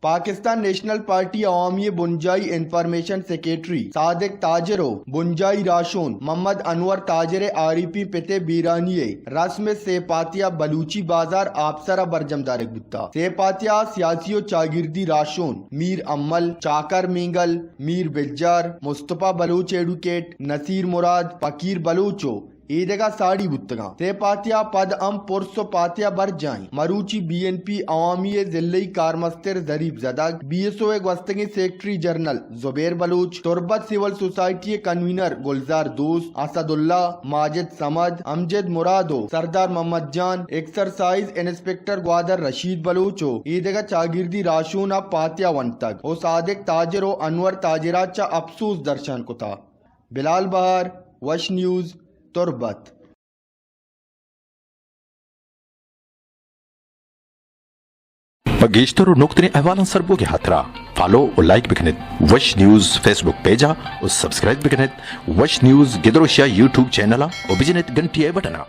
Pakistan national party عوامی بنجائی information secretary صادق تاجرو بنجائی راشون محمد انور تاجر آری پی پتے بیرانی رسم سیپاتیا بلوچی بازار آپسرا برجم دارک بتا سیپاتیا سیاسی و چاگردی راشون میر امل چاکر مینگل میر بجار مصطفیٰ بلوچ ایڈوکیٹ نصیر مراد فقیر بلوچو ایدگا ساڑی بتگا تے پاتیا پد ام پرسو پاتیا بر جائیں مروچی بی این پی عوامی ضلعی کارمستر ظریف زدگ بی ایس او ایک وستگی سیکٹری جرنل زبیر بلوچ تربت سیول سوسائٹی کنوینر گلزار دوست اسد اللہ ماجد سمد امجد مرادو سردار محمد جان ایکسرسائز انسپیکٹر گوادر رشید بلوچو ایدگا چاگردی راشون اب پاتیا ونتگ او صادق تاجر و انور تاجرات چا افسوس درشان کو تھا. بلال بہار وش نیوز تربت. بگیشتر و نقطنی احوالان سربوگی حترا فالو و لائک بکنید وش نیوز فیسبوک پیجا و سبسکرائب بکنید وش نیوز گدروشیا یوٹیوب چینلا و بجنید گنٹی بٹنا.